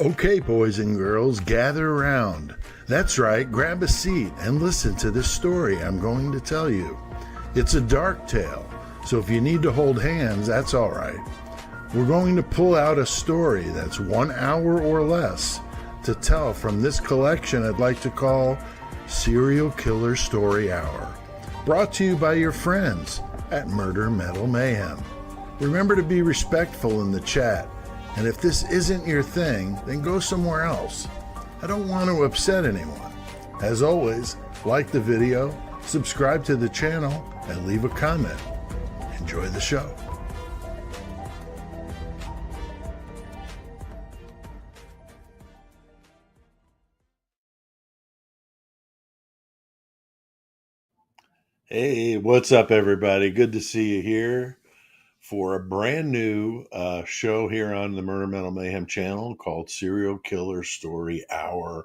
Okay, boys and girls, gather around. That's right, grab a seat and listen to this story I'm going to tell you. It's a dark tale, so if you need to hold hands, that's all right. We're going to pull out a story that's 1 hour or less to tell from this collection I'd like to call Serial Killer Story Hour, brought to you by your friends at Murder Metal Mayhem. Remember to be respectful in the chat. And if this isn't your thing, then go somewhere else. I don't want to upset anyone. As always, like the video, subscribe to the channel, and leave a comment. Enjoy the show. Hey, what's up, everybody? Good to see you here for a brand new show here on the Murder Metal Mayhem channel called Serial Killer Story Hour.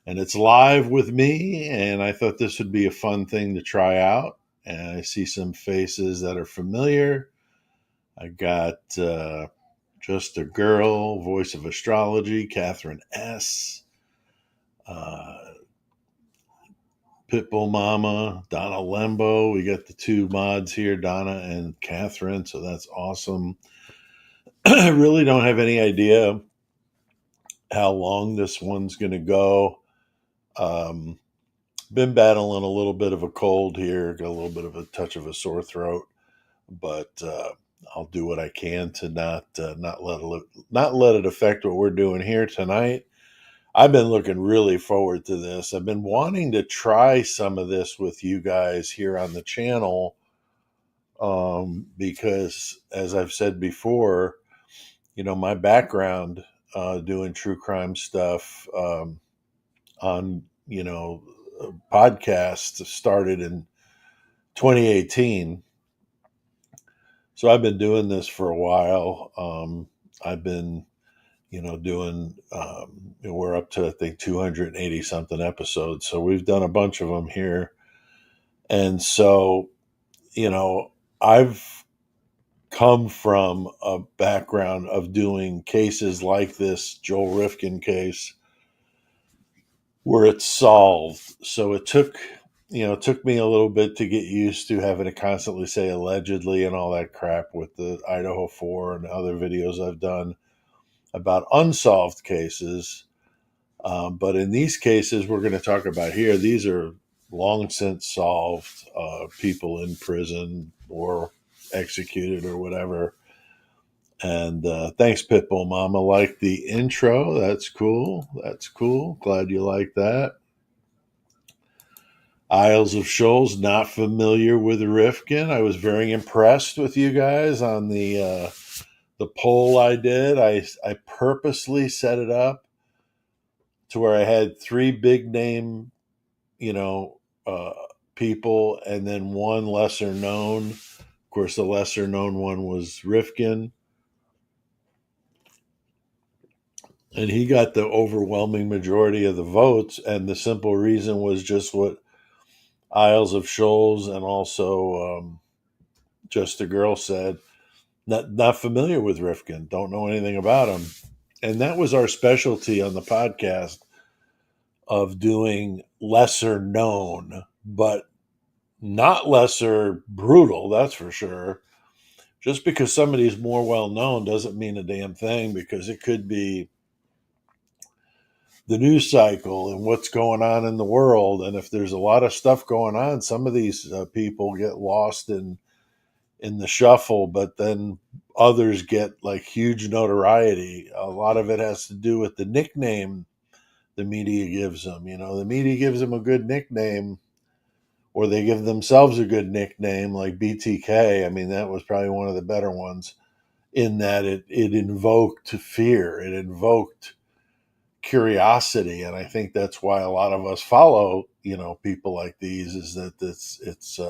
And it's live with me, and I thought this would be a fun thing to try out. And I see some faces that are familiar. I got Just a Girl, Voice of Astrology, Catherine S., Pitbull Mama, Donna Lembo. We got the two mods here, Donna and Catherine, so that's awesome. I really don't have any idea how long this one's going to go. Been battling a little bit of a cold here, got a little bit of a touch of a sore throat, but I'll do what I can to not let it affect what we're doing here tonight. I've been looking really forward to this. I've been wanting to try some of this with you guys here on the channel because, as I've said before, my background doing true crime stuff on, podcasts started in 2018. So I've been doing this for a while. I've been doing, we're up to, I think, 280 something episodes. So we've done a bunch of them here. And so, I've come from a background of doing cases like this Joel Rifkin case where it's solved. So it took me a little bit to get used to having to constantly say allegedly and all that crap with the Idaho 4 and other videos I've done about unsolved cases. But in these cases we're going to talk about here, these are long since solved, people in prison or executed or whatever. And thanks, Pitbull Mama. Like the intro. That's cool. Glad you like that. Isles of Shoals, not familiar with Rifkin. I was very impressed with you guys on the poll I did. I purposely set it up to where I had three big name, people, and then one lesser known. Of course, the lesser known one was Rifkin. And he got the overwhelming majority of the votes. And the simple reason was just what Isles of Shoals and also Just a Girl said. Not familiar with Rifkin, don't know anything about him. And that was our specialty on the podcast, of doing lesser known, but not lesser brutal, that's for sure. Just because somebody's more well known doesn't mean a damn thing, because it could be the news cycle and what's going on in the world. And if there's a lot of stuff going on, some of these people get lost in the shuffle, but then others get like huge notoriety. A lot of it has to do with the nickname the media gives them. The media gives them a good nickname, or they give themselves a good nickname, like BTK. I mean, that was probably one of the better ones, in that it invoked fear, it invoked curiosity. And I think that's why a lot of us follow, people like these, is that it's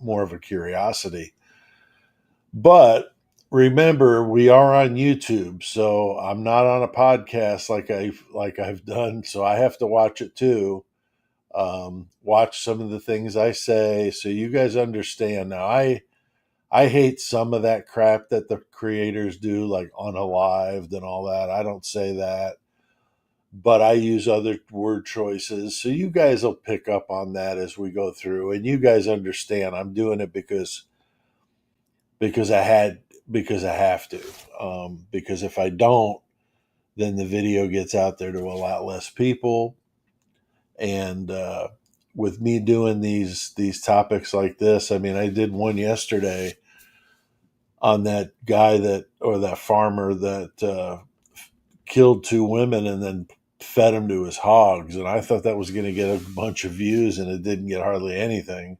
more of a curiosity. But remember, we are on YouTube, so I'm not on a podcast like I've done, so I have to watch it too. Watch some of the things I say so you guys understand. Now, I hate some of that crap that the creators do, like unalived and all that. I don't say that, but I use other word choices. So you guys will pick up on that as we go through, and you guys understand I'm doing it because I had because I have to. Because if I don't, then the video gets out there to a lot less people. And with me doing these topics like this, I mean, I did one yesterday on that guy that or that farmer that killed two women and then fed them to his hogs, and I thought that was going to get a bunch of views, and it didn't get hardly anything.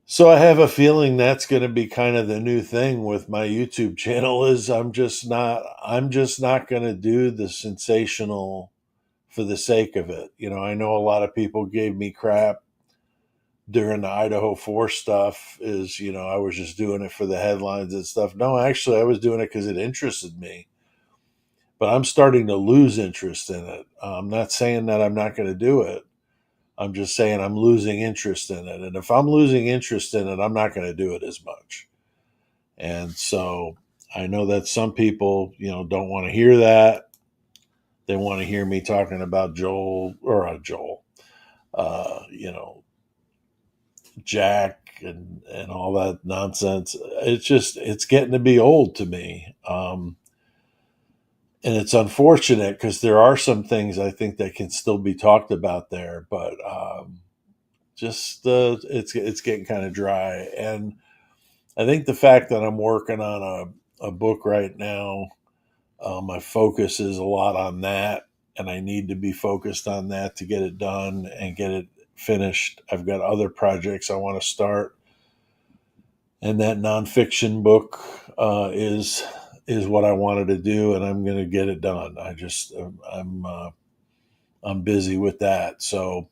So I have a feeling that's going to be kind of the new thing with my YouTube channel is I'm just not going to do the sensational for the sake of it. I know a lot of people gave me crap during the Idaho 4 stuff is, I was just doing it for the headlines and stuff. No, actually I was doing it cuz it interested me. But I'm starting to lose interest in it. I'm not saying that I'm not going to do it. I'm just saying I'm losing interest in it. And if I'm losing interest in it, I'm not going to do it as much. And so I know that some people, don't want to hear that. They want to hear me talking about Joel, uh, you know, Jack and all that nonsense. It's getting to be old to me. And it's unfortunate because there are some things I think that can still be talked about there, but just it's getting kind of dry. And I think the fact that I'm working on a book right now, my focus is a lot on that, and I need to be focused on that to get it done and get it finished. I've got other projects I want to start, and that nonfiction book is what I wanted to do, and I'm going to get it done. I'm busy with that, so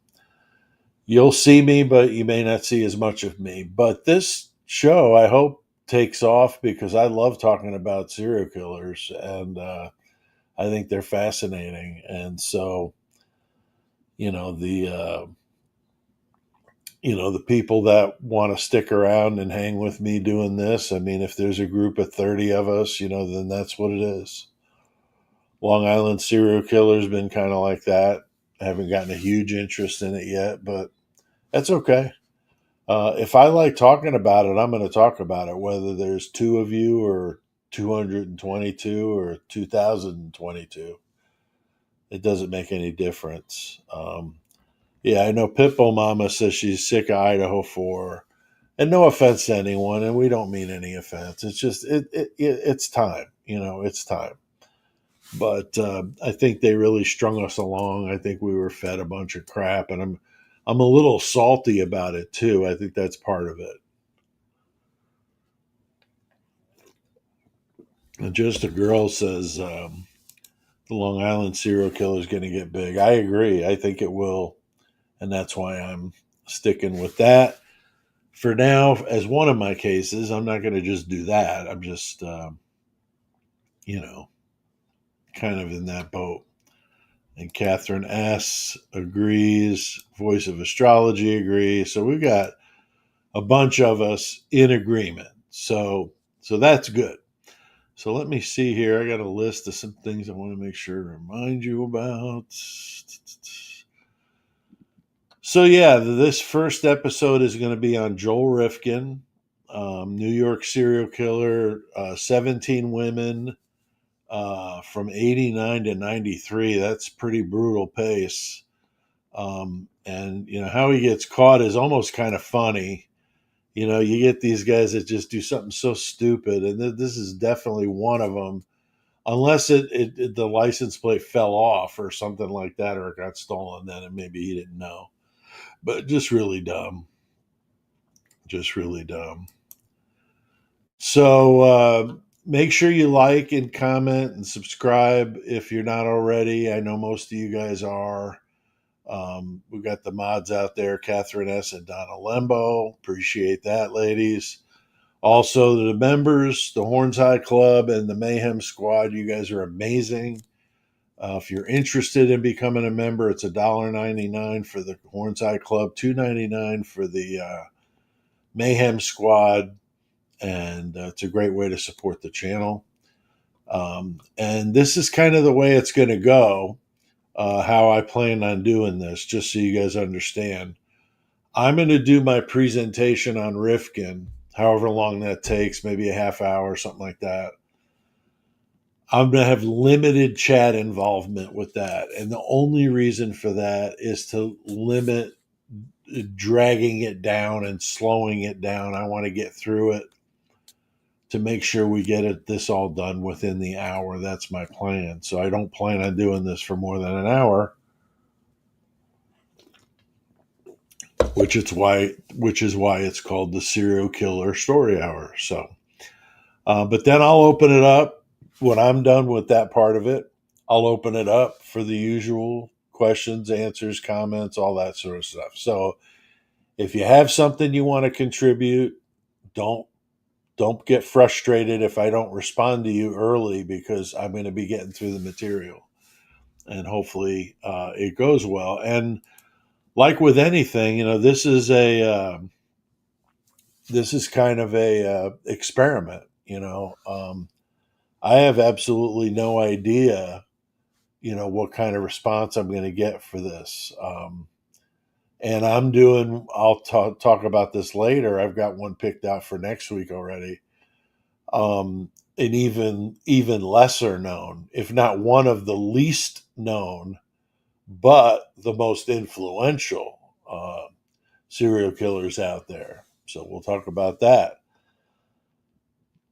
you'll see me, but you may not see as much of me. But this show, I hope, takes off because I love talking about serial killers, and I think they're fascinating. And so, you know, the people that want to stick around and hang with me doing this. I mean, if there's a group of 30 of us, then that's what it is. Long Island serial killer's been kind of like that. I haven't gotten a huge interest in it yet, but that's okay. If I like talking about it, I'm going to talk about it, whether there's two of you or 222 or 2022. It doesn't make any difference. Yeah, I know Pitbull Mama says she's sick of Idaho 4. And no offense to anyone, and we don't mean any offense. It's just, it's time. It's time. But I think they really strung us along. I think we were fed a bunch of crap, and I'm a little salty about it too. I think that's part of it. And just a girl says the Long Island serial killer is going to get big. I agree. I think it will, and that's why I'm sticking with that for now. As one of my cases, I'm not going to just do that. I'm just, you know, kind of in that boat. And Catherine S. agrees. Voice of Astrology agrees. So we've got a bunch of us in agreement. So that's good. So let me see here. I got a list of some things I want to make sure to remind you about. So yeah, this first episode is going to be on Joel Rifkin, New York serial killer, 17 women from 89 to 93. That's pretty brutal pace. And how he gets caught is almost kind of funny. You get these guys that just do something so stupid, and this is definitely one of them. Unless the license plate fell off or something like that, or it got stolen, then and maybe he didn't know. But just really dumb, just really dumb. So make sure you like and comment and subscribe if you're not already. I know most of you guys are. We've got the mods out there, Catherine S. and Donna Lembo. Appreciate that, ladies. Also, the members, the Horns High Club and the Mayhem Squad, you guys are amazing. If you're interested in becoming a member, it's $1.99 for the Horns High Club, $2.99 for the Mayhem Squad, and it's a great way to support the channel. And this is kind of the way it's going to go, how I plan on doing this, just so you guys understand. I'm going to do my presentation on Rifkin, however long that takes, maybe a half hour, something like that. I'm going to have limited chat involvement with that. And the only reason for that is to limit dragging it down and slowing it down. I want to get through it to make sure we get this all done within the hour. That's my plan. So I don't plan on doing this for more than an hour, which is why it's called the Serial Killer Story Hour. So, but then I'll open it up when I'm done with that part of it. I'll open it up for the usual questions, answers, comments, all that sort of stuff. So if you have something you want to contribute, don't don't get frustrated if I don't respond to you early, because I'm going to be getting through the material, and hopefully it goes well. And like with anything, this is kind of a experiment. I have absolutely no idea, what kind of response I'm going to get for this. And I'll talk about this later. I've got one picked out for next week already. And even lesser known, if not one of the least known, but the most influential serial killers out there. So we'll talk about that.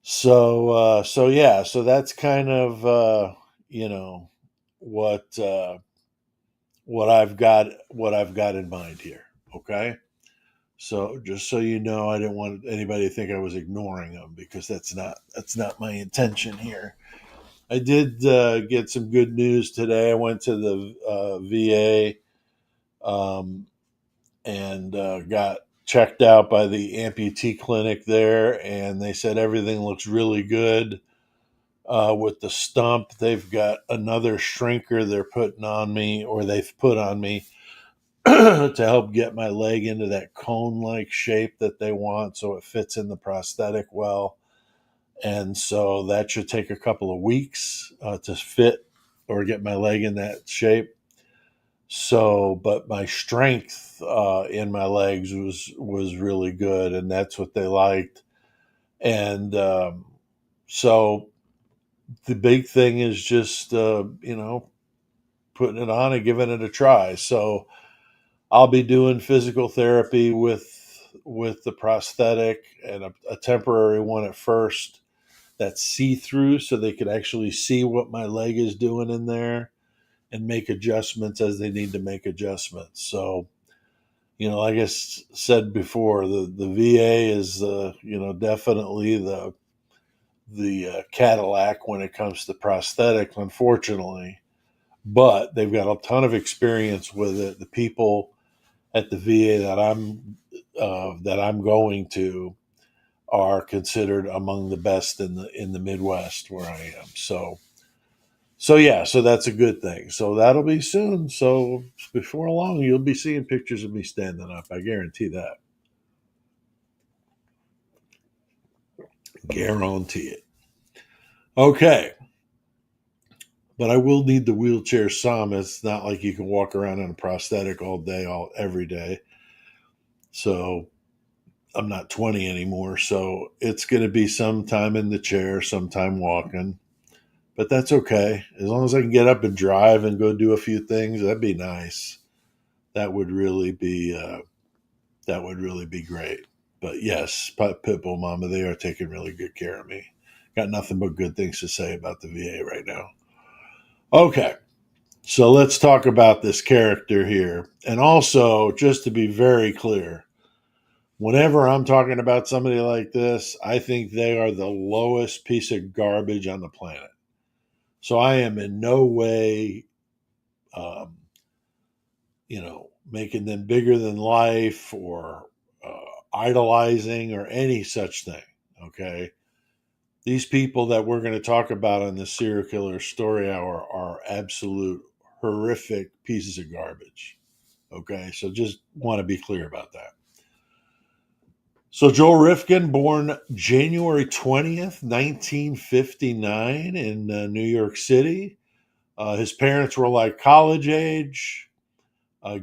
So yeah, so that's kind of you know what what I've got in mind here. Okay. So just so you know, I didn't want anybody to think I was ignoring them, because that's not my intention here. I did get some good news today. I went to the VA, and got checked out by the amputee clinic there, and they said everything looks really good with the stump. They've got another shrinker they're putting on me, or they've put on me, to help get my leg into that cone like shape that they want, so it fits in the prosthetic well. And so that should take a couple of weeks to fit or get my leg in that shape. So, but my strength in my legs was really good, and that's what they liked. And so the big thing is just putting it on and giving it a try. So I'll be doing physical therapy with the prosthetic, and a temporary one at first that's see through, so they could actually see what my leg is doing in there and make adjustments as they need to make adjustments. So, like I said before, the VA is definitely the Cadillac when it comes to prosthetics, unfortunately. But they've got a ton of experience with it. The people at the VA that I'm going to are considered among the best in the Midwest where I am. So yeah, so that's a good thing. So that'll be soon. So before long, you'll be seeing pictures of me standing up. I guarantee that. Guarantee it. Okay, but I will need the wheelchair some. It's not like you can walk around in a prosthetic all day, every day. So I'm not 20 anymore. So it's going to be some time in the chair, sometime walking. But that's okay. As long as I can get up and drive and go do a few things, that'd be nice. That would really be great. But yes, Pitbull Mama, they are taking really good care of me. Got nothing but good things to say about the VA right now. Okay, so let's talk about this character here. And also, just to be very clear, whenever I'm talking about somebody like this, I think they are the lowest piece of garbage on the planet. So I am in no way, um, making them bigger than life, or idolizing, or any such thing. Okay. These people that we're going to talk about on the Serial Killer Story Hour are absolute horrific pieces of garbage. Okay. So just want to be clear about that. So Joel Rifkin, born January 20th, 1959 in New York City. His parents were like college age,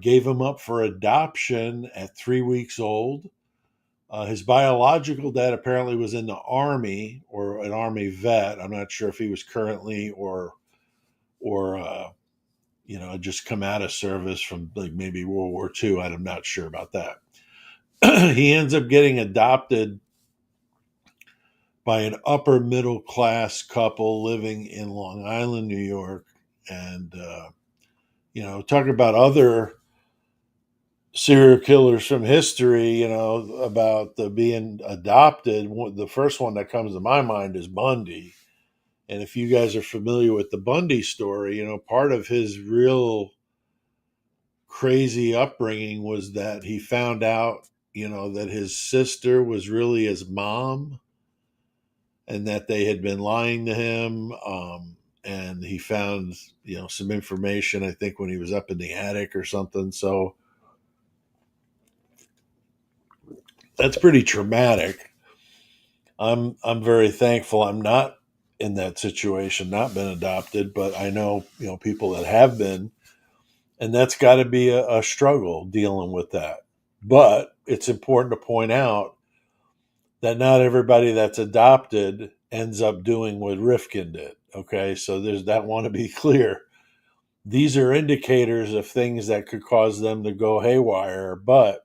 gave him up for adoption at 3 weeks old. His biological dad apparently was in the Army or an Army vet. I'm not sure if he was currently or had just come out of service from like maybe World War II. I'm not sure about that. He ends up getting adopted by an upper middle class couple living in Long Island, New York. And, talk about other serial killers from history, about the being adopted. The first one that comes to my mind is Bundy. And if you guys are familiar with the Bundy story, part of his real crazy upbringing was that he found out, that his sister was really his mom and that they had been lying to him. And he found, some information, I think, when he was up in the attic or something. So that's pretty traumatic. I'm very thankful I'm not in that situation, not been adopted, but I know, people that have been, and that's got to be a struggle dealing with that. But it's important to point out that not everybody that's adopted ends up doing what Rifkin did. Okay, so there's that. Want to be clear. These are indicators of things that could cause them to go haywire, but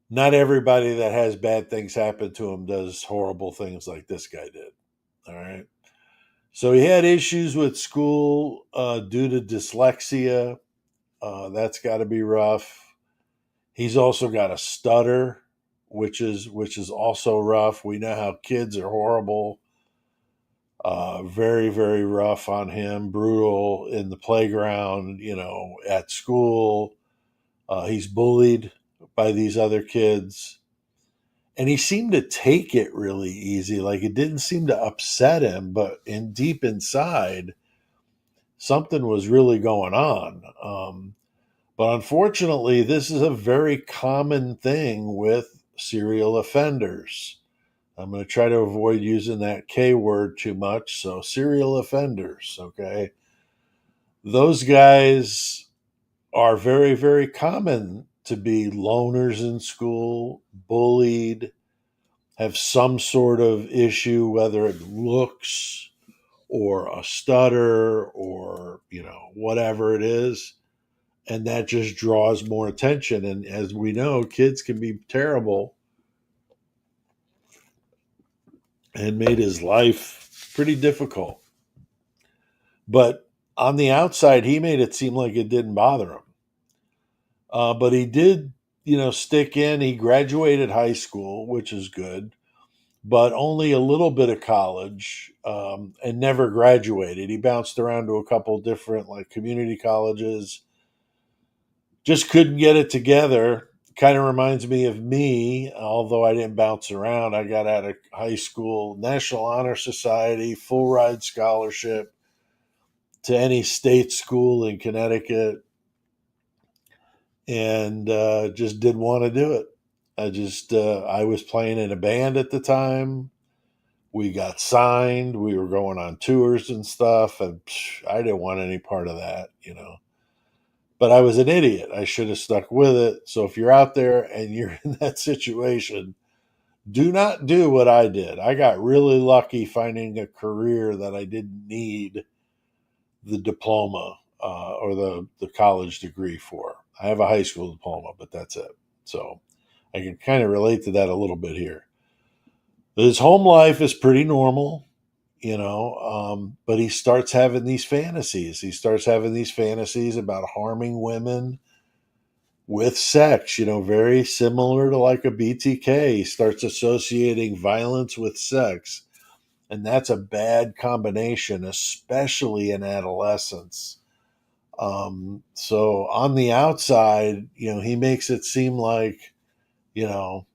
not everybody that has bad things happen to him does horrible things like this guy did. All right. So he had issues with school due to dyslexia. That's got to be rough. He's also got a stutter, which is also rough. We know how kids are horrible. Very, very rough on him, brutal in the playground, at school. He's bullied by these other kids. And he seemed to take it really easy. Like it didn't seem to upset him, but in deep inside, something was really going on. But unfortunately, this is a very common thing with serial offenders. I'm going to try to avoid using that K word too much. So, serial offenders, okay? Those guys are very, very common to be loners in school, bullied, have some sort of issue, whether it looks or a stutter or, whatever it is. And that just draws more attention. And as we know, kids can be terrible and made his life pretty difficult. But on the outside, he made it seem like it didn't bother him. But he did, stick in. He graduated high school, which is good, but only a little bit of college and never graduated. He bounced around to a couple different like community colleges, just couldn't get it together. Kind of reminds me of me, although I didn't bounce around. I got out of high school, National Honor Society, full ride scholarship to any state school in Connecticut, and just didn't want to do it. I was playing in a band at the time. We got signed. We were going on tours and stuff, and I didn't want any part of that. But I was an idiot. I should have stuck with it. So if you're out there and you're in that situation, do not do what I did. I got really lucky finding a career that I didn't need the diploma or the college degree for. I have a high school diploma, but that's it. So I can kind of relate to that a little bit here. His home life is pretty normal, but he starts having these fantasies. He starts having these fantasies about harming women with sex, very similar to like a BTK. He starts associating violence with sex. And that's a bad combination, especially in adolescence. So on the outside, he makes it seem like, you know,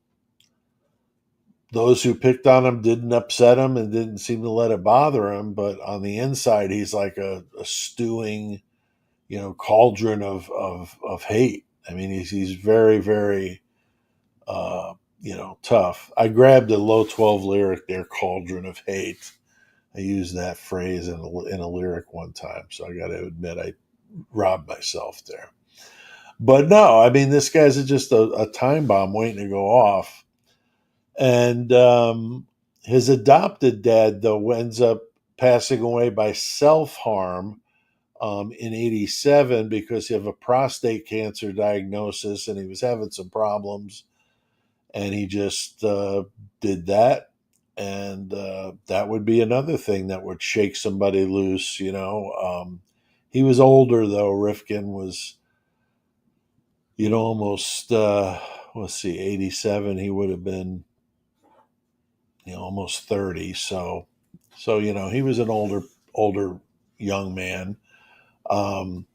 those who picked on him didn't upset him and didn't seem to let it bother him. But on the inside, he's like a stewing, cauldron of hate. I mean, he's very, very tough. I grabbed a low 12 lyric there, Cauldron of Hate. I used that phrase in a lyric one time, so I got to admit I robbed myself there. But no, I mean, this guy's just a time bomb waiting to go off. And his adopted dad, though, ends up passing away by self harm in '87 because he had a prostate cancer diagnosis and he was having some problems. And he just did that. And that would be another thing that would shake somebody loose, you know. He was older, though. Rifkin was, almost, let's see, '87. He would have been, almost 30. So he was an older young man. Um,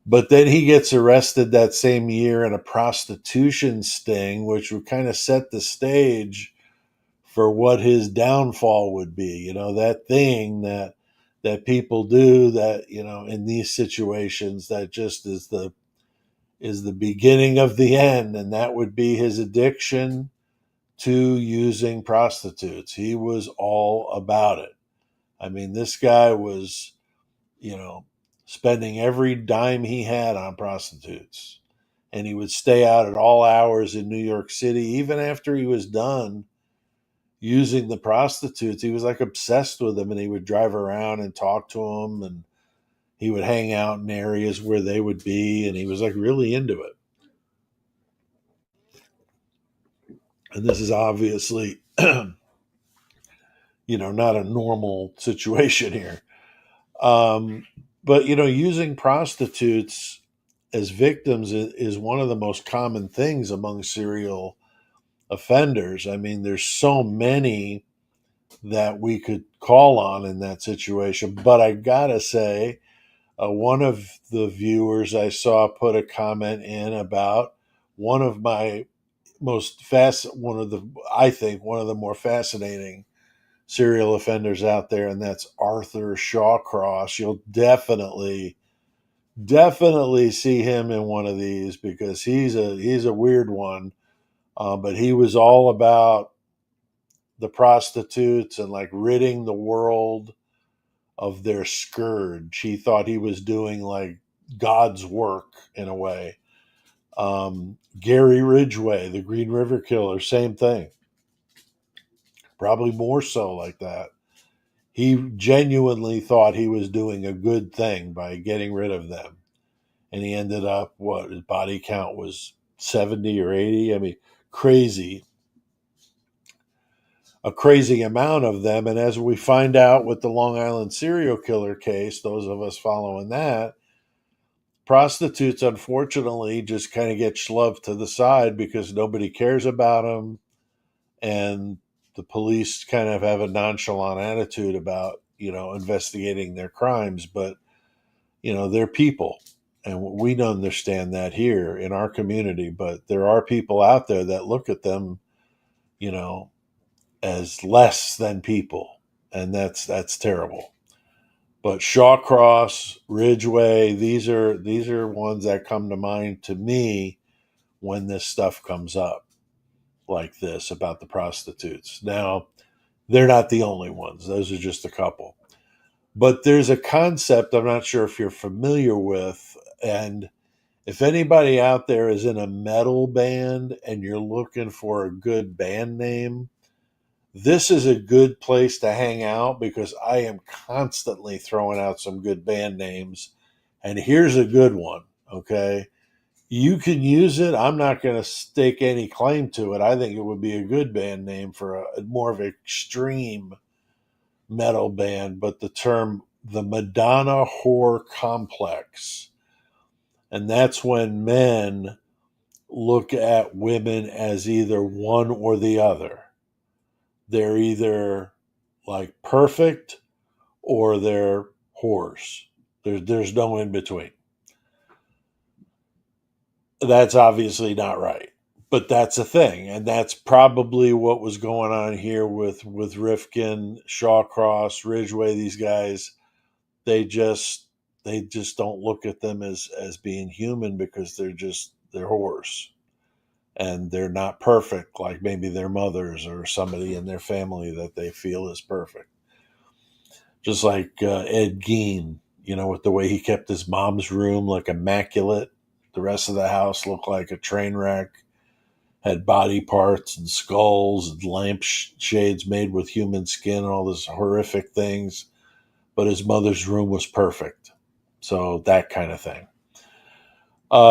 but then he gets arrested that same year in a prostitution sting, which would kind of set the stage for what his downfall would be. That thing that people do that, in these situations, that just is the beginning of the end, and that would be his addiction to using prostitutes. He was all about it. I mean, this guy was, you know, spending every dime he had on prostitutes. And he would stay out at all hours in New York City, even after he was done using the prostitutes. He was like obsessed with them, and he would drive around and talk to them, and he would hang out in areas where they would be, and he was like really into it. And this is obviously, not a normal situation here. Um, but using prostitutes as victims is one of the most common things among serial offenders. I mean, there's so many that we could call on in that situation. But I gotta say, one of the viewers I saw put a comment in about one of my one of the I think one of the more fascinating serial offenders out there, and that's Arthur Shawcross. You'll definitely see him in one of these because he's a weird one. But he was all about the prostitutes and like ridding the world of their scourge. He thought he was doing like God's work in a way. Gary Ridgway, the Green River Killer, same thing. Probably more so like that. He genuinely thought he was doing a good thing by getting rid of them. And he ended up, what, his body count was 70 or 80. I mean, crazy, a crazy amount of them. And as we find out with the Long Island serial killer case, those of us following that, prostitutes unfortunately just kind of get shoved to the side because nobody cares about them. And the police kind of have a nonchalant attitude about, investigating their crimes. But they're people. And we don't understand that here in our community, but there are people out there that look at them, you know, as less than people. And that's terrible. But Shawcross, Ridgway, these are ones that come to mind to me when this stuff comes up like this about the prostitutes. Now, they're not the only ones. Those are just a couple. But there's a concept I'm not sure if you're familiar with, and if anybody out there is in a metal band and you're looking for a good band name, this is a good place to hang out because I am constantly throwing out some good band names. And here's a good one, okay? You can use it. I'm not going to stake any claim to it. I think it would be a good band name for a more of an extreme metal band, but the term the Madonna Whore Complex. And that's when men look at women as either one or the other. They're either like perfect or they're whores. There's no in between. That's obviously not right. But that's a thing. And that's probably what was going on here with Rifkin, Shawcross, Ridgway, these guys. They just they just don't look at them as being human because they're whores. and they're not perfect like maybe their mothers or somebody in their family that they feel is perfect. Just like Ed Gein, with the way he kept his mom's room like immaculate. The rest of the house looked like a train wreck, had body parts and skulls and lampshades made with human skin and all these horrific things. But his mother's room was perfect. So that kind of thing.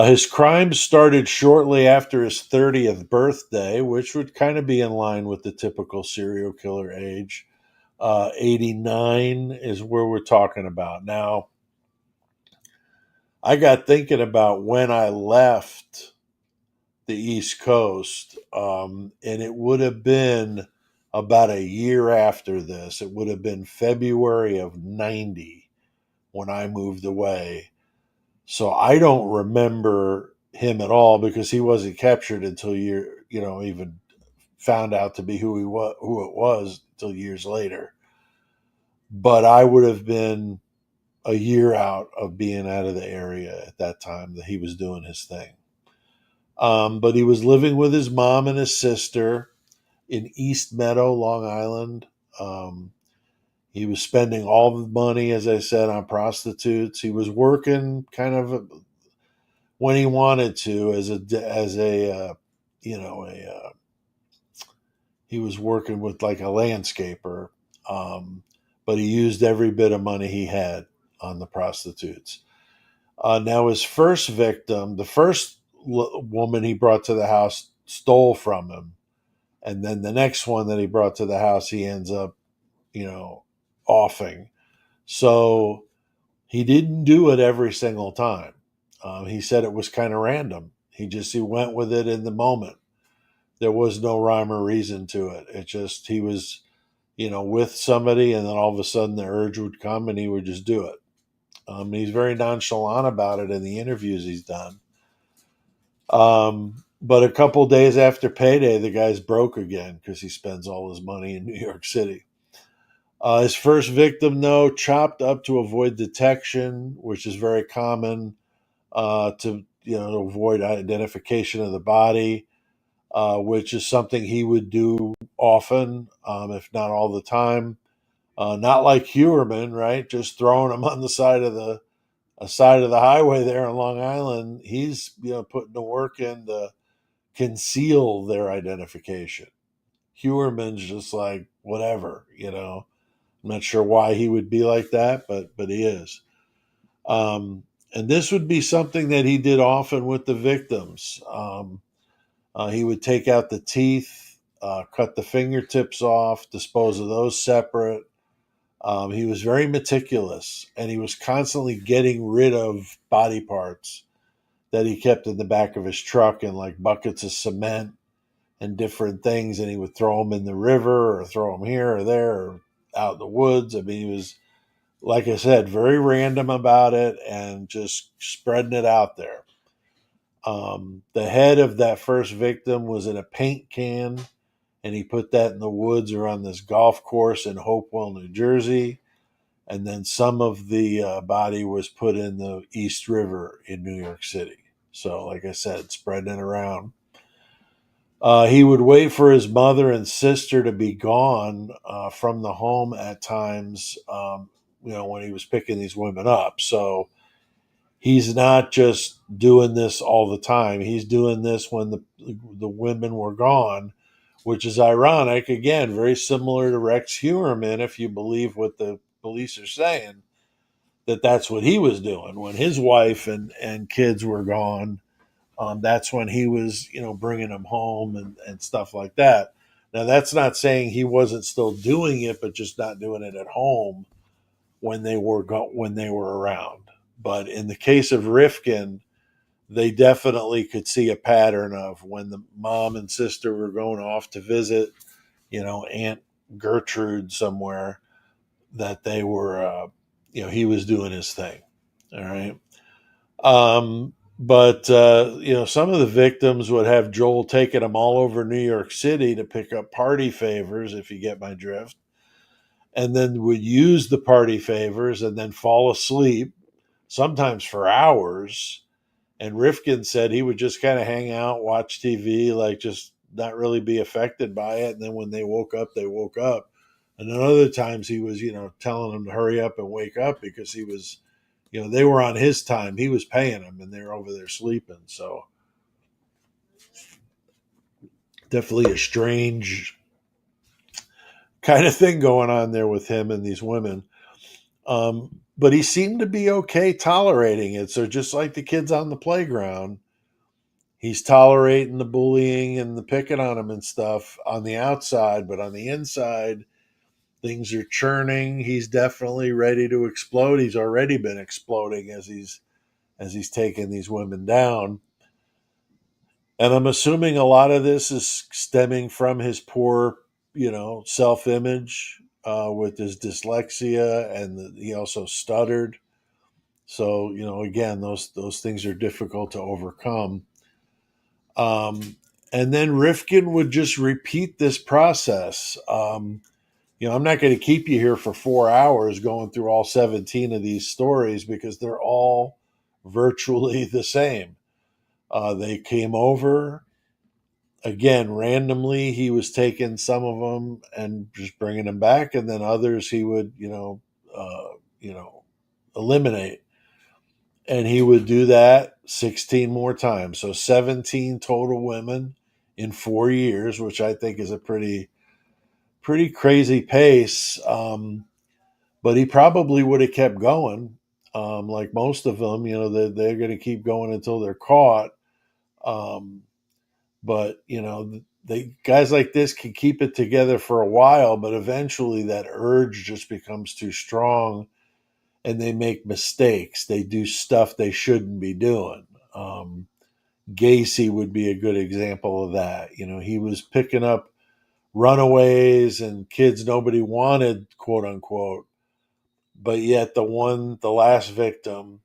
His crimes started shortly after his 30th birthday, which would kind of be in line with the typical serial killer age. 89 is where we're talking about. Now, I got thinking about when I left the East Coast, and it would have been about a year after this. It would have been February of 90 when I moved away. So I don't remember him at all because he wasn't captured until even found out to be who it was until years later. But I would have been a year out of being out of the area at that time that he was doing his thing. But he was living with his mom and his sister in East Meadow, Long Island. He was spending all the money, as I said, on prostitutes. He was working kind of when he wanted to he was working with like a landscaper, um, but he used every bit of money he had on the prostitutes. Now his first victim, the first woman he brought to the house, stole from him, and then the next one that he brought to the house, he ends up, offing. So he didn't do it every single time. He said it was kind of random. He went with it in the moment. There was no rhyme or reason to it. It just he was, with somebody, and then all of a sudden the urge would come, and he would just do it. He's very nonchalant about it in the interviews he's done. But a couple days after payday, the guy's broke again because he spends all his money in New York City. His first victim, though, chopped up to avoid detection, which is very common to avoid identification of the body, which is something he would do often, if not all the time. Not like Hewerman, right? Just throwing them on the side of the highway there in Long Island. He's putting the work in to conceal their identification. Hewerman's just like whatever. I'm not sure why he would be like that, but he is. And this would be something that he did often with the victims. He would take out the teeth, cut the fingertips off, dispose of those separate. He was very meticulous, and he was constantly getting rid of body parts that he kept in the back of his truck in like buckets of cement and different things, and he would throw them in the river or throw them here or there or out in the woods. I mean, he was, like I said, very random about it and just spreading it out there. The head of that first victim was in a paint can, and he put that in the woods or on this golf course in Hopewell, New Jersey. And then some of the body was put in the East River in New York City. So, like I said, spreading it around. He would wait for his mother and sister to be gone from the home at times, when he was picking these women up. So he's not just doing this all the time. He's doing this when the women were gone, which is ironic. Again, very similar to Rex Hewerman, if you believe what the police are saying, that's what he was doing when his wife and kids were gone. That's when he was, bringing them home and stuff like that. Now, that's not saying he wasn't still doing it, but just not doing it at home when when they were around. But in the case of Rifkin, they definitely could see a pattern of when the mom and sister were going off to visit, Aunt Gertrude somewhere, that they were, he was doing his thing. All right. But some of the victims would have Joel taking them all over New York City to pick up party favors, if you get my drift, and then would use the party favors and then fall asleep, sometimes for hours, And Rifkin said he would just kind of hang out, watch TV, like just not really be affected by it. And then when they woke up, they woke up. And then other times he was, telling them to hurry up and wake up because he was, they were on his time. He was paying them and they're over there sleeping. So definitely a strange kind of thing going on there with him and these women. But he seemed to be okay tolerating it. So just like the kids on the playground, he's tolerating the bullying and the picking on him and stuff on the outside, but on the inside, things are churning. He's definitely ready to explode. He's already been exploding as he's taking these women down. And I'm assuming a lot of this is stemming from his poor, self image with his dyslexia, and he also stuttered. So, again, those things are difficult to overcome. And then Rifkin would just repeat this process. I'm not going to keep you here for 4 hours going through all 17 of these stories because they're all virtually the same. They came over again randomly. He was taking some of them and just bringing them back, and then others he would, eliminate. And he would do that 16 more times. So 17 total women in 4 years, which I think is a pretty crazy pace. But he probably would have kept going. Like most of them, they're going to keep going until they're caught. Um, but they guys like this can keep it together for a while, but eventually that urge just becomes too strong, and they make mistakes. They do stuff they shouldn't be doing. Um, Gacy would be a good example of that. He was picking up runaways and kids nobody wanted, quote unquote, but yet the last victim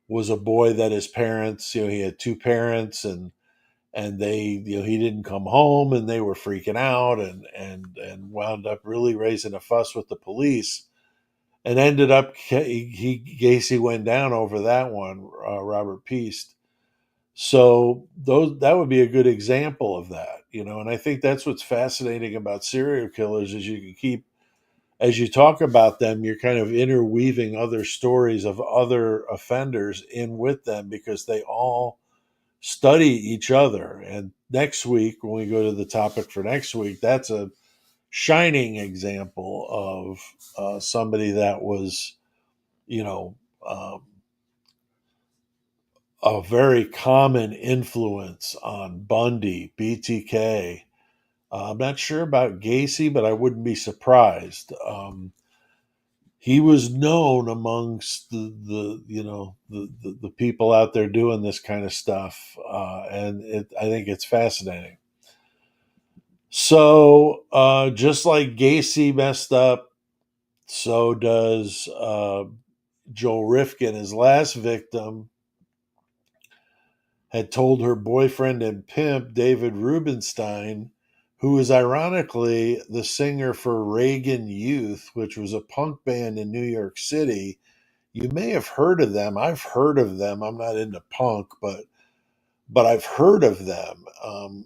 was a boy that his parents, he had two parents, and they, he didn't come home, and they were freaking out, and wound up really raising a fuss with the police, and ended up Gacy went down over that one, Robert Peast. So that would be a good example of that, and I think that's what's fascinating about serial killers is you can keep, as you talk about them, you're kind of interweaving other stories of other offenders in with them because they all study each other. And next week, when we go to the topic for next week, that's a shining example of somebody that was, you know, um, a very common influence on Bundy, BTK. I'm not sure about Gacy, but I wouldn't be surprised. He was known amongst the people out there doing this kind of stuff, and I think it's fascinating. So just like Gacy messed up, so does Joel Rifkin. His last victim had told her boyfriend and pimp, David Rubenstein, who is ironically the singer for Reagan Youth, which was a punk band in New York City. You may have heard of them. I've heard of them. I'm not into punk, but I've heard of them.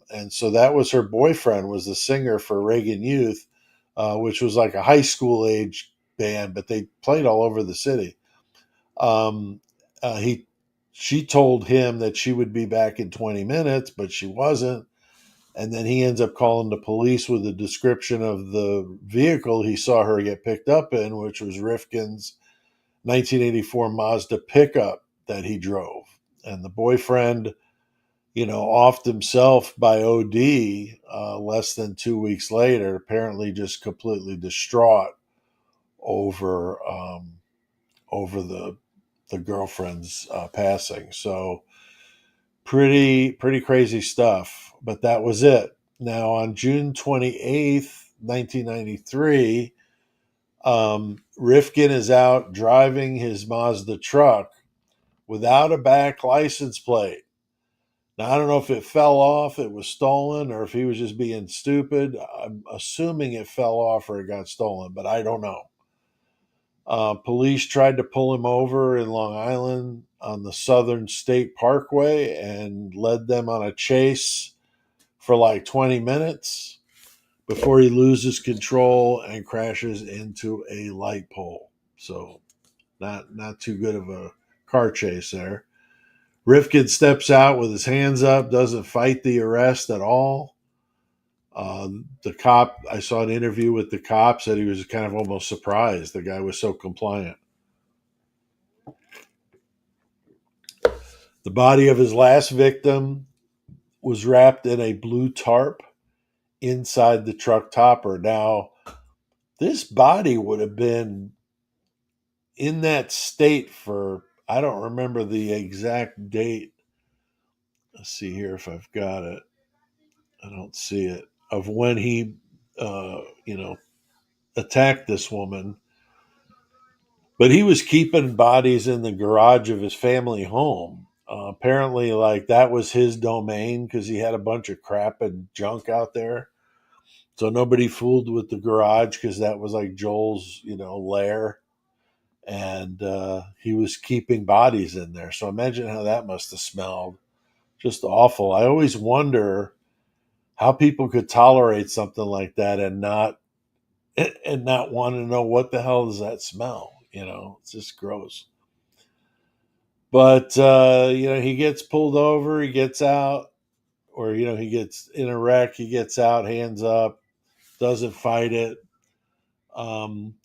And so that was her boyfriend, was the singer for Reagan Youth, which was like a high school age band, but they played all over the city. Um, he She told him that she would be back in 20 minutes, but she wasn't. And then he ends up calling the police with a description of the vehicle he saw her get picked up in, which was Rifkin's 1984 Mazda pickup that he drove. And the boyfriend, offed himself by OD less than 2 weeks later, apparently just completely distraught over the girlfriend's passing. So pretty crazy stuff. But that was it. Now on June 28th, 1993, Rifkin is out driving his Mazda truck without a back license plate. Now, I don't know if it fell off, it was stolen, or if he was just being stupid. I'm assuming it fell off or it got stolen, but I don't know. Police tried to pull him over in Long Island on the Southern State Parkway and led them on a chase for like 20 minutes before he loses control and crashes into a light pole. So not too good of a car chase there. Rifkin steps out with his hands up, doesn't fight the arrest at all. The cop, I saw an interview with the cop, said he was kind of almost surprised. The guy was so compliant. The body of his last victim was wrapped in a blue tarp inside the truck topper. Now, this body would have been in that state for, I don't remember the exact date. Let's see here if I've got it. I don't see it. Of when he, attacked this woman. But he was keeping bodies in the garage of his family home. Apparently, like that was his domain because he had a bunch of crap and junk out there. So nobody fooled with the garage because that was like Joel's, lair. And he was keeping bodies in there. So imagine how that must have smelled. Just awful. I always wonder how people could tolerate something like that and not want to know what the hell does that smell. It's just gross. But he gets pulled over, he gets out, or he gets in a wreck, he gets out, hands up, doesn't fight it. Um,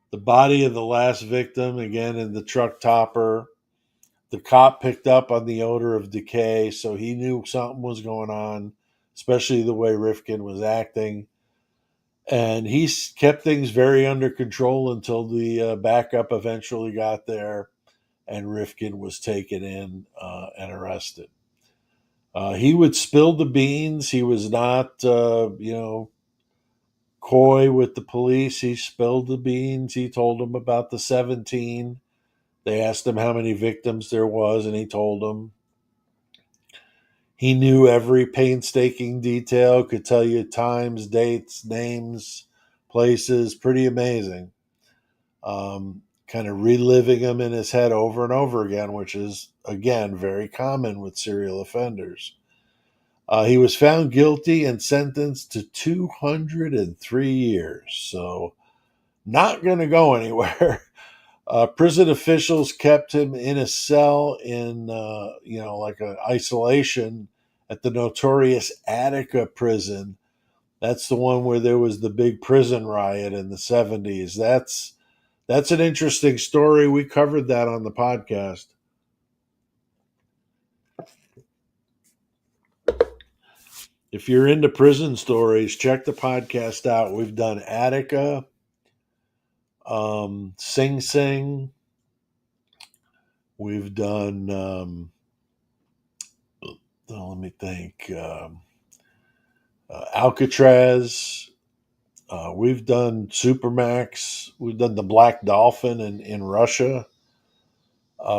the body of the last victim, again in the truck topper. The cop picked up on the odor of decay, so he knew something was going on, especially the way Rifkin was acting. And he kept things very under control until the backup eventually got there and Rifkin was taken in and arrested. He would spill the beans. He was not, coy with the police. He spilled the beans. He told them about the 17. They asked him how many victims there was, and he told them. He knew every painstaking detail, could tell you times, dates, names, places. Pretty amazing. Kind of reliving them in his head over and over again, which is, again, very common with serial offenders. He was found guilty and sentenced to 203 years, so not going to go anywhere. Prison officials kept him in a cell in, like an isolation at the notorious Attica prison. That's the one where there was the big prison riot in the 70s. That's an interesting story. We covered that on the podcast. If you're into prison stories, check the podcast out. We've done Attica, Sing Sing. We've done, let me think, Alcatraz. We've done Supermax. We've done the Black Dolphin in Russia.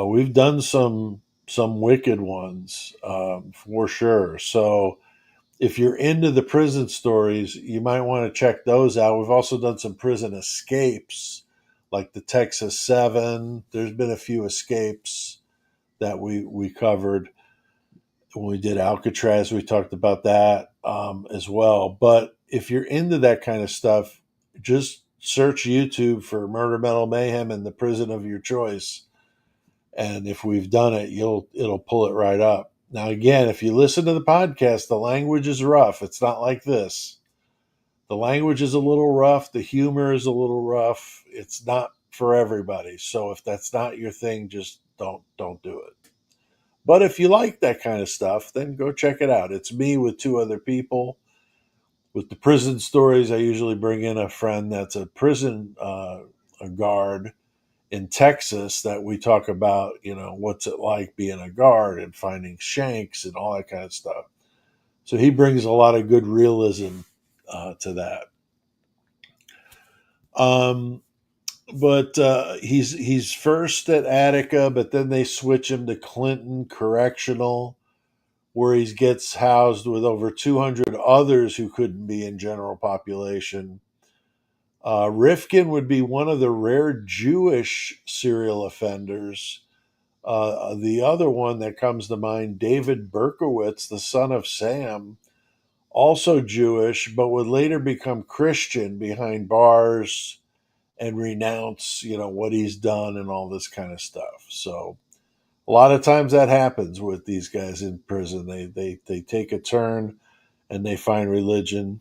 We've done some wicked ones for sure. So if you're into the prison stories, you might want to check those out. We've also done some prison escapes, like the Texas Seven. There's been a few escapes that we covered when we did Alcatraz. We talked about that as well. But if you're into that kind of stuff, just search YouTube for Murder Metal Mayhem and the prison of your choice. And if we've done it, it'll pull it right up. Now, again, if you listen to the podcast, the language is rough. It's not like this. The language is a little rough. The humor is a little rough. It's not for everybody. So if that's not your thing, just don't do it. But if you like that kind of stuff, then go check it out. It's me with two other people. With the prison stories, I usually bring in a friend that's a prison a guard in Texas that we talk about, what's it like being a guard and finding shanks and all that kind of stuff. So he brings a lot of good realism to that. But he's first at Attica, but then they switch him to Clinton Correctional, where he gets housed with over 200 others who couldn't be in general population. Rifkin would be one of the rare Jewish serial offenders. The other one that comes to mind, David Berkowitz, the son of Sam, also Jewish, but would later become Christian behind bars and renounce, what he's done and all this kind of stuff. So a lot of times that happens with these guys in prison. They take a turn and they find religion,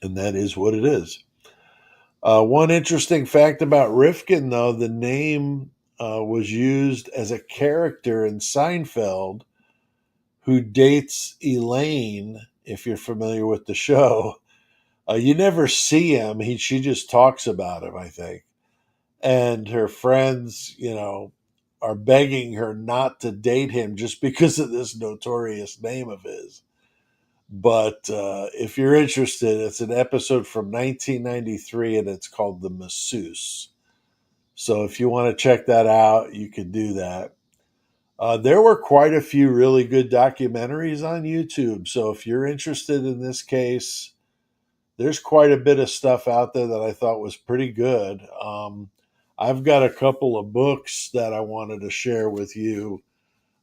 and that is what it is. One interesting fact about Rifkin, though, the name was used as a character in Seinfeld who dates Elaine, if you're familiar with the show. You never see him. She just talks about him, I think. And her friends, are begging her not to date him just because of this notorious name of his. But if you're interested, it's an episode from 1993 and it's called The Masseuse. So if you want to check that out, you can do that. There were quite a few really good documentaries on YouTube. So if you're interested in this case, there's quite a bit of stuff out there that I thought was pretty good. I've got a couple of books that I wanted to share with you.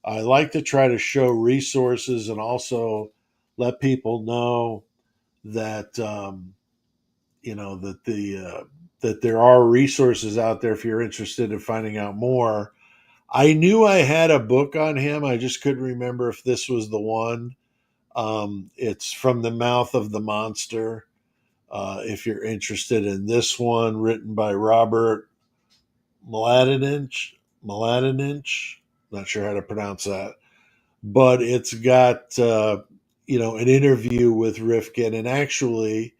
I like to try to show resources and also let people know that that there are resources out there if you're interested in finding out more. I knew I had a book on him. I just couldn't remember if this was the one. It's From the Mouth of the Monster. If you're interested in this one, written by Robert Mladenich, not sure how to pronounce that, but it's got an interview with Rifkin, and actually,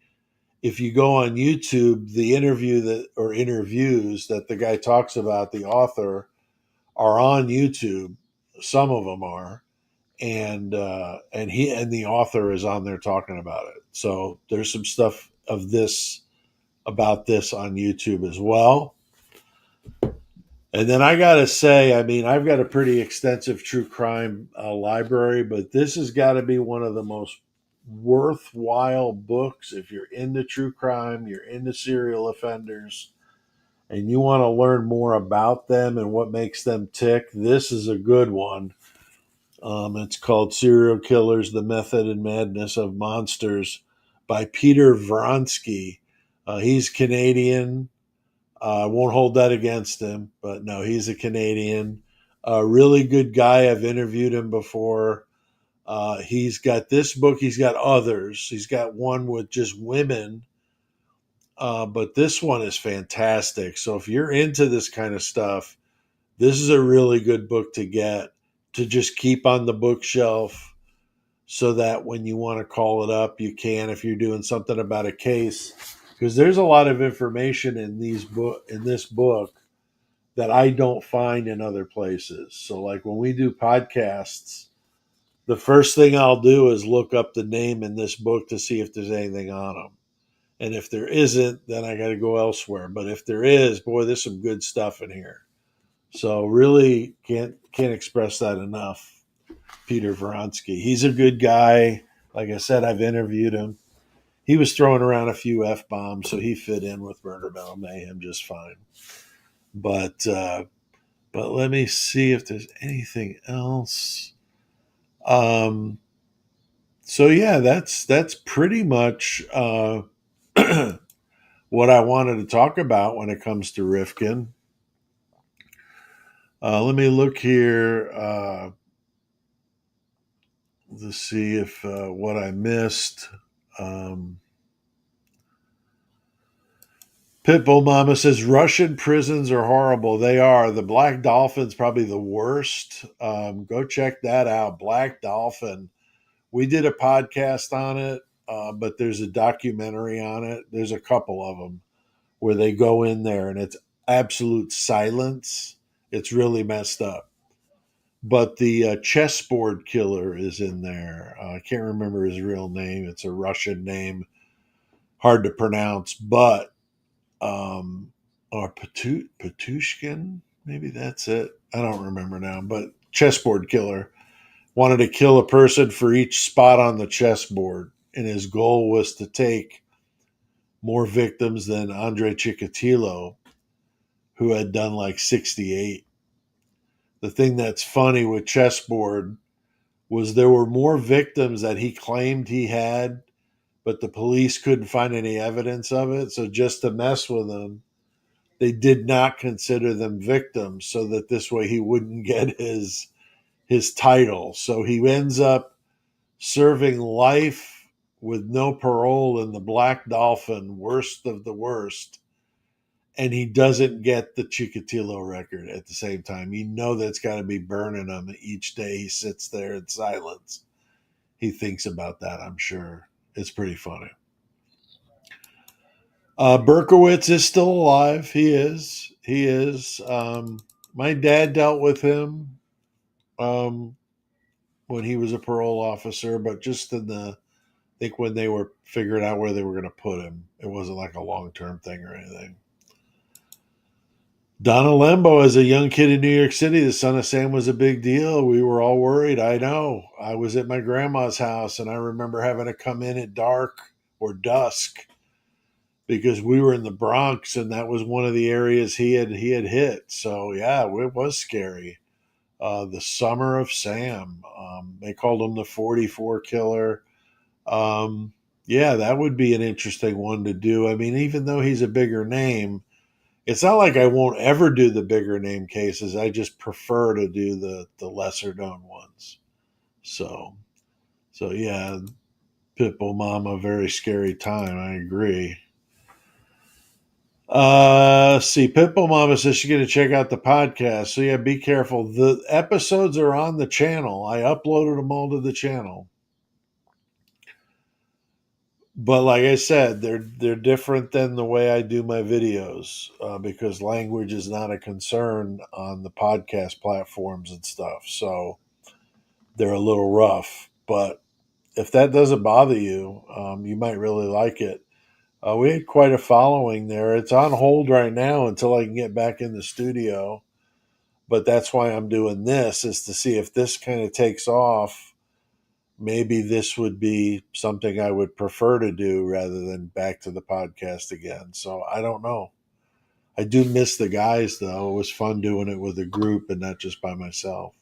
if you go on YouTube, the interviews that the guy talks about, the author, are on YouTube. Some of them are, and the author is on there talking about it. So there's some stuff about this on YouTube as well. And then I got to say, I mean, I've got a pretty extensive true crime library, but this has got to be one of the most worthwhile books if you're into true crime, you're into serial offenders, and you want to learn more about them and what makes them tick. This is a good one. It's called Serial Killers, The Method and Madness of Monsters by Peter Vronsky. He's Canadian. I won't hold that against him, but no, he's a Canadian. A really good guy. I've interviewed him before. He's got this book. He's got others. He's got one with just women, but this one is fantastic. So if you're into this kind of stuff, this is a really good book to get to just keep on the bookshelf so that when you want to call it up, you can if you're doing something about a case. Because there's a lot of information in this book that I don't find in other places. So like when we do podcasts, the first thing I'll do is look up the name in this book to see if there's anything on them. And if there isn't, then I got to go elsewhere. But if there is, boy, there's some good stuff in here. So really can't express that enough. Peter Vronsky. He's a good guy. Like I said, I've interviewed him. He was throwing around a few F-bombs, so he fit in with Murder Battle Mayhem just fine. But let me see if there's anything else. So yeah, that's pretty much what I wanted to talk about when it comes to Rifkin. Let me look here to see if what I missed. Pitbull Mama says Russian prisons are horrible. They are. The Black Dolphin's probably the worst. Go check that out. Black Dolphin. We did a podcast on it, but there's a documentary on it. There's a couple of them where they go in there and it's absolute silence. It's really messed up. But the chessboard killer is in there. I can't remember his real name. It's a Russian name, hard to pronounce, but or Patushkin, maybe that's it. I don't remember now, but chessboard killer wanted to kill a person for each spot on the chessboard, and his goal was to take more victims than Andre Chikatilo, who had done like 68. The thing that's funny with Chessboard was there were more victims that he claimed he had, but the police couldn't find any evidence of it. So just to mess with him, they did not consider them victims, so that this way he wouldn't get his title. So he ends up serving life with no parole in the Black Dolphin, worst of the worst. And he doesn't get the Chikatilo record at the same time. You know that's got to be burning him each day he sits there in silence. He thinks about that, I'm sure. It's pretty funny. Berkowitz is still alive. He is. He is. My dad dealt with him um, when he was a parole officer, but just in the, I think when they were figuring out where they were going to put him, it wasn't like a long term thing or anything. Donna Lembo, as a young kid in New York City, the son of Sam was a big deal. We were all worried. I know. I was at my grandma's house, and I remember having to come in at dark or dusk because we were in the Bronx, and that was one of the areas he had hit. So yeah, it was scary. The summer of Sam. They called him the 44 killer. Yeah, that would be an interesting one to do. I mean, even though he's a bigger name, it's not like I won't ever do the bigger name cases. I just prefer to do the lesser known ones. So yeah, Pitbull Mama, very scary time. I agree. See, Pitbull Mama says she's going to check out the podcast. So yeah, be careful. The episodes are on the channel. I uploaded them all to the channel. But like I said, they're different than the way I do my videos because language is not a concern on the podcast platforms and stuff. So they're a little rough. But if that doesn't bother you, you might really like it. We had quite a following there. It's on hold right now until I can get back in the studio. But that's why I'm doing this, is to see if this kind of takes off. Maybe this would be something I would prefer to do rather than back to the podcast again. So I don't know. I do miss the guys, though. It was fun doing it with a group and not just by myself.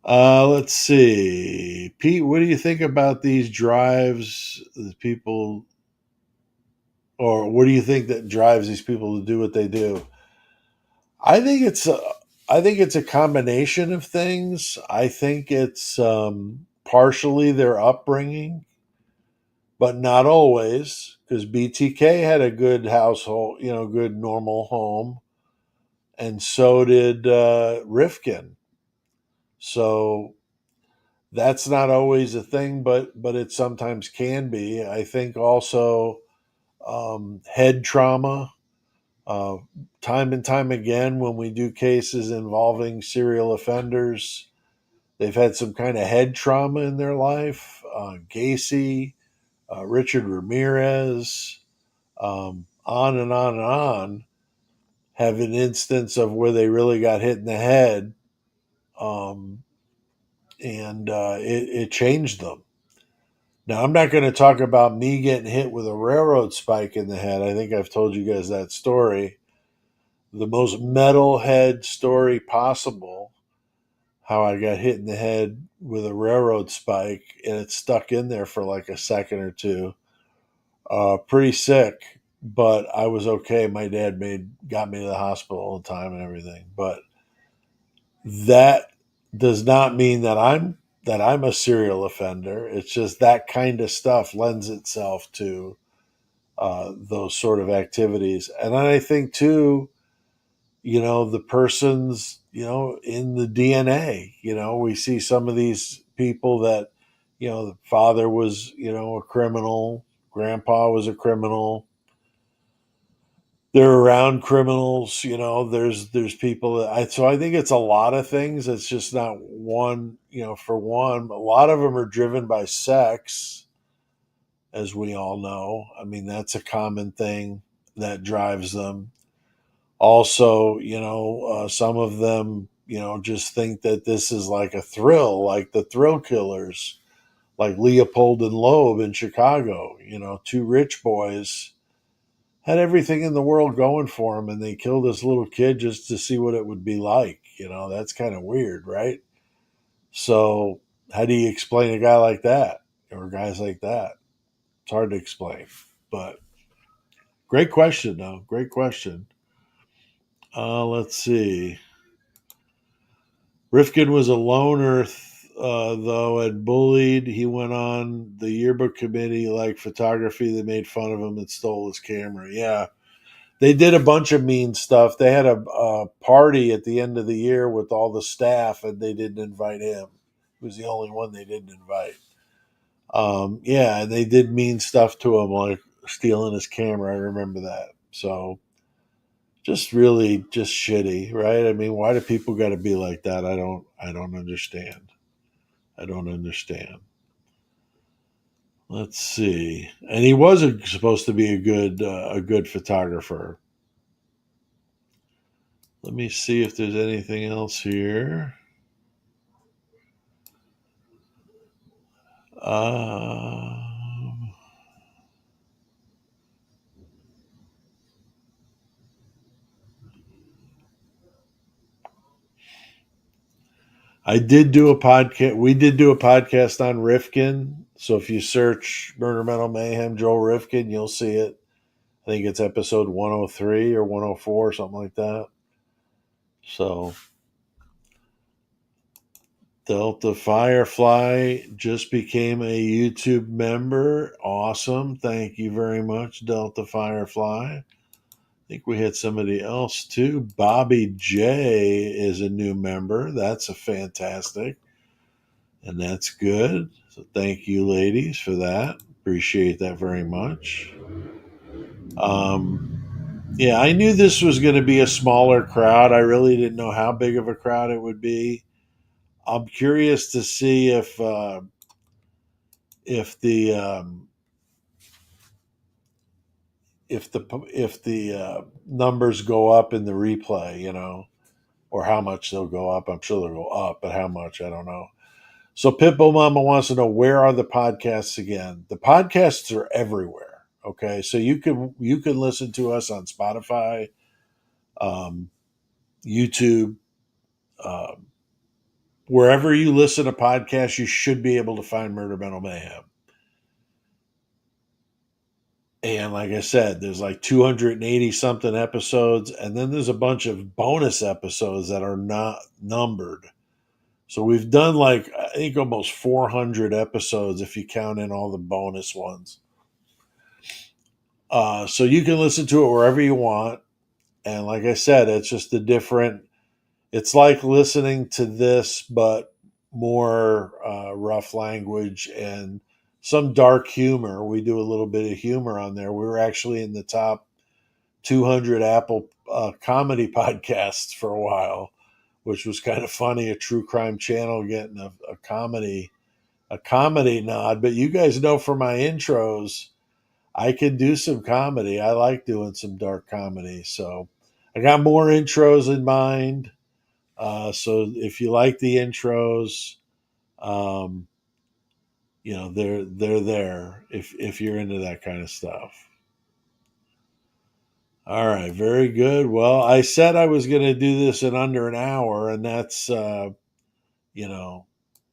Let's see. Pete, what do you think about these drives? The people, or what do you think that drives these people to do what they do? I think it's a, I think it's a combination of things. I think it's partially their upbringing, but not always, because BTK had a good household, good normal home, and so did Rifkin. So that's not always a thing, but it sometimes can be. I think also head trauma. Uh, Time and time again, when we do cases involving serial offenders, they've had some kind of head trauma in their life. Gacy, Richard Ramirez, on and on and on, have an instance of where they really got hit in the head, um, and it changed them. Now, I'm not going to talk about me getting hit with a railroad spike in the head. I think I've told you guys that story. The most metalhead story possible, how I got hit in the head with a railroad spike and it stuck in there for like a second or two. Pretty sick, but I was okay. My dad got me to the hospital all the time and everything. But that does not mean that I'm a serial offender. It's just that kind of stuff lends itself to those sort of activities. And I think too, the person's, in the DNA. We see some of these people that, the father was, a criminal, grandpa was a criminal. They're around criminals, there's people so I think it's a lot of things. It's just not one, for one, a lot of them are driven by sex, as we all know. I mean, that's a common thing that drives them. Also, some of them, just think that this is like a thrill, like the thrill killers. like Leopold and Loeb in Chicago. Two rich boys had everything in the world going for them, and they killed this little kid just to see what it would be like. That's kind of weird, right? So, how do you explain a guy like that or guys like that? It's hard to explain, but great question, though. Great question. Let's see. Rifkin was a loner, though, and bullied. He went on the yearbook committee, like photography. They made fun of him and stole his camera. Yeah, they did a bunch of mean stuff. They had a party at the end of the year with all the staff, and they didn't invite him. He was the only one they didn't invite. Yeah, and they did mean stuff to him, like stealing his camera. I remember that. So just really just shitty, right? I mean, why do people got to be like that? I don't understand. I don't understand. Let's see. And he was supposed to be a good photographer. Let me see if there's anything else here. Um, I did do a podcast. We did do a podcast on Rifkin. So if you search Murder Metal Mayhem Joel Rifkin, you'll see it. I think it's episode 103 or 104 or something like that. So Delta Firefly just became a YouTube member. Awesome. Thank you very much, Delta Firefly. I think we had somebody else too. Bobby J is a new member. That's a fantastic. And that's good. So thank you, ladies, for that. Appreciate that very much. Yeah, I knew this was going to be a smaller crowd. I really didn't know how big of a crowd it would be. I'm curious to see if the numbers go up in the replay, or how much they'll go up. I'm sure they'll go up, but how much I don't know. So Pitbull Mama wants to know, where are the podcasts again? The podcasts are everywhere. Okay, so you can listen to us on Spotify, um, YouTube, um, wherever you listen to podcasts. You should be able to find Murder Mental Mayhem. And like I said, there's like 280 something episodes, and then there's a bunch of bonus episodes that are not numbered. So we've done like, I think, almost 400 episodes if you count in all the bonus ones. So you can listen to it wherever you want. And like I said, it's just it's like listening to this, but more rough language and some dark humor. We do a little bit of humor on there. We were actually in the top 200 Apple comedy podcasts for a while, which was kind of funny. A true crime channel getting a comedy nod. But you guys know from my intros, I can do some comedy. I like doing some dark comedy. So I got more intros in mind. So if you like the intros, um, they're there if you're into that kind of stuff. All right, very good. Well, I said I was going to do this in under an hour, and you know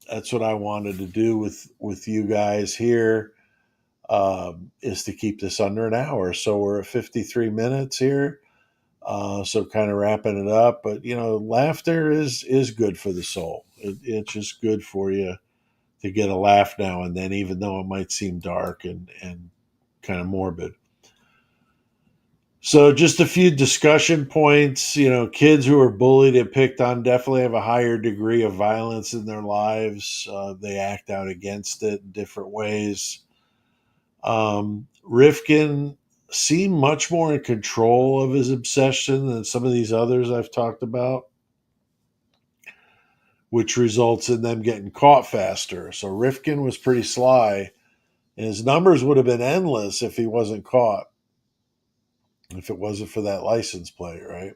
that's what I wanted to do with you guys here, is to keep this under an hour. So we're at 53 minutes here. So kind of wrapping it up, but laughter is good for the soul. It's just good for you to get a laugh now and then, even though it might seem dark and kind of morbid. So just a few discussion points. Kids who are bullied and picked on definitely have a higher degree of violence in their lives. They act out against it in different ways. Rifkin seemed much more in control of his obsession than some of these others I've talked about, which results in them getting caught faster. So Rifkin was pretty sly, and his numbers would have been endless if he wasn't caught, if it wasn't for that license plate, right?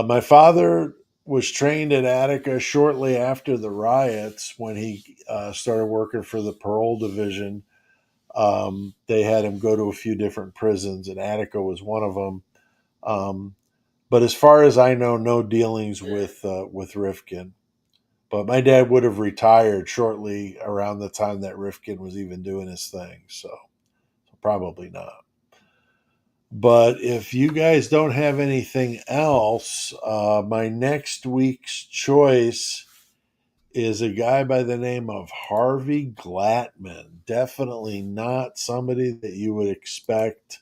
My father was trained in Attica shortly after the riots when he started working for the parole division. They had him go to a few different prisons, and Attica was one of them. Um, but as far as I know, no dealings with Rifkin. But my dad would have retired shortly around the time that Rifkin was even doing his thing, so probably not. But if you guys don't have anything else, my next week's choice is a guy by the name of Harvey Glattman. Definitely not somebody that you would expect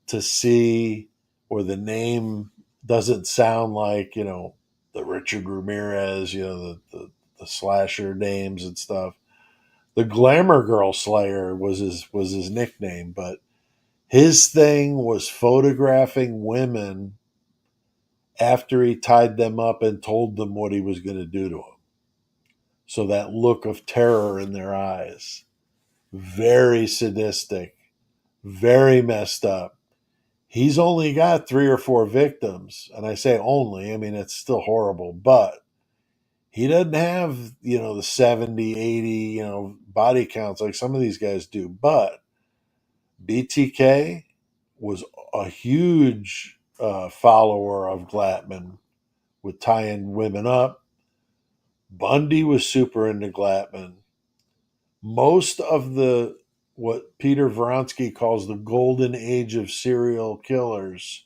to see, or the name doesn't sound like, the Richard Ramirez, the slasher names and stuff. The Glamour Girl Slayer was his nickname, but his thing was photographing women after he tied them up and told them what he was going to do to them. So that look of terror in their eyes, very sadistic, very messed up. He's only got 3 or 4 victims, and I say only, I mean it's still horrible, but he doesn't have, the 70, 80, body counts like some of these guys do. But BTK was a huge follower of Glattman with tying women up. Bundy was super into Glattman. Most of the what Peter Vronsky calls the golden age of serial killers,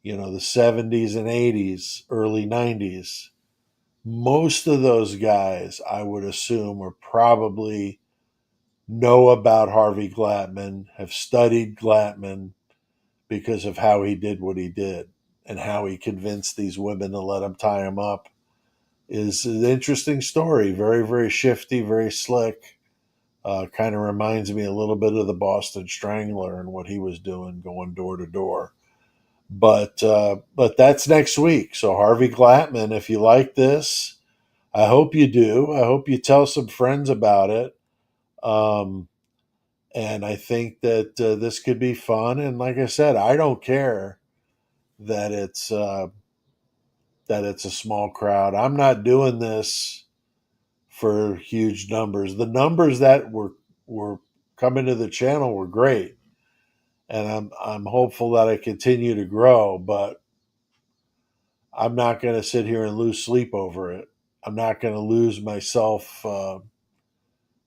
the 70s and 80s, early 90s, most of those guys, I would assume, are probably know about Harvey Glattman, have studied Glattman because of how he did what he did and how he convinced these women to let him tie him up. Is an interesting story. Very, very shifty, very slick. Kind of reminds me a little bit of the Boston Strangler and what he was doing, going door to door. But that's next week. So Harvey Glattman, if you like this, I hope you do. I hope you tell some friends about it. Um, and I think that this could be fun. And like I said, I don't care that it's a small crowd. I'm not doing this for huge numbers. The numbers that were coming to the channel were great, and I'm hopeful that I continue to grow. But I'm not going to sit here and lose sleep over it. I'm not going to lose myself. What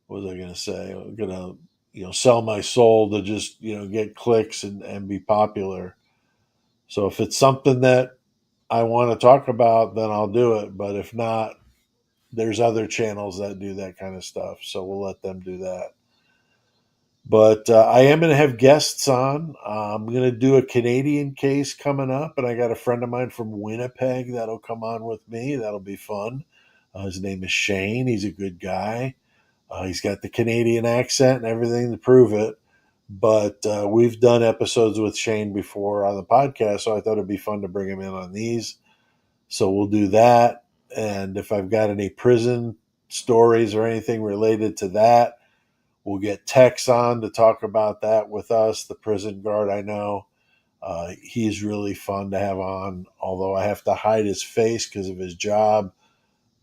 was I going to say? I'm going to sell my soul to just get clicks and be popular. So if it's something that I want to talk about, then I'll do it. But if not, there's other channels that do that kind of stuff. So we'll let them do that. But I am going to have guests on. I'm going to do a Canadian case coming up, and I got a friend of mine from Winnipeg that'll come on with me. That'll be fun. His name is Shane. He's a good guy. He's got the Canadian accent and everything to prove it. But we've done episodes with Shane before on the podcast, so I thought it'd be fun to bring him in on these. So we'll do that. And if I've got any prison stories or anything related to that, we'll get Tex on to talk about that with us, the prison guard I know. He's really fun to have on, although I have to hide his face because of his job,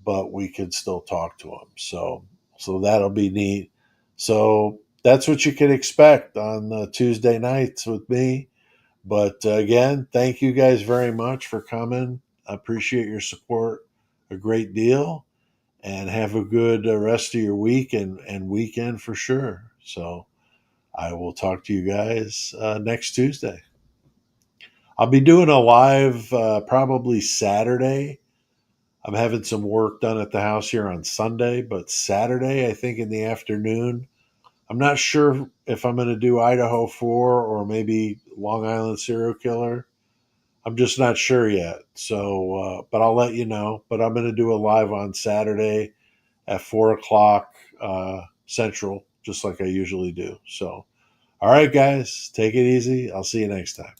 but we can still talk to him. So that'll be neat. So that's what you can expect on Tuesday nights with me. But again, thank you guys very much for coming. I appreciate your support a great deal. And have a good rest of your week and weekend for sure. So I will talk to you guys next Tuesday. I'll be doing a live probably Saturday. I'm having some work done at the house here on Sunday, but Saturday, I think in the afternoon. I'm not sure if I'm going to do Idaho 4 or maybe Long Island Serial Killer. I'm just not sure yet. So, but I'll let you know. But I'm going to do a live on Saturday at 4 o'clock Central, just like I usually do. So, all right, guys, take it easy. I'll see you next time.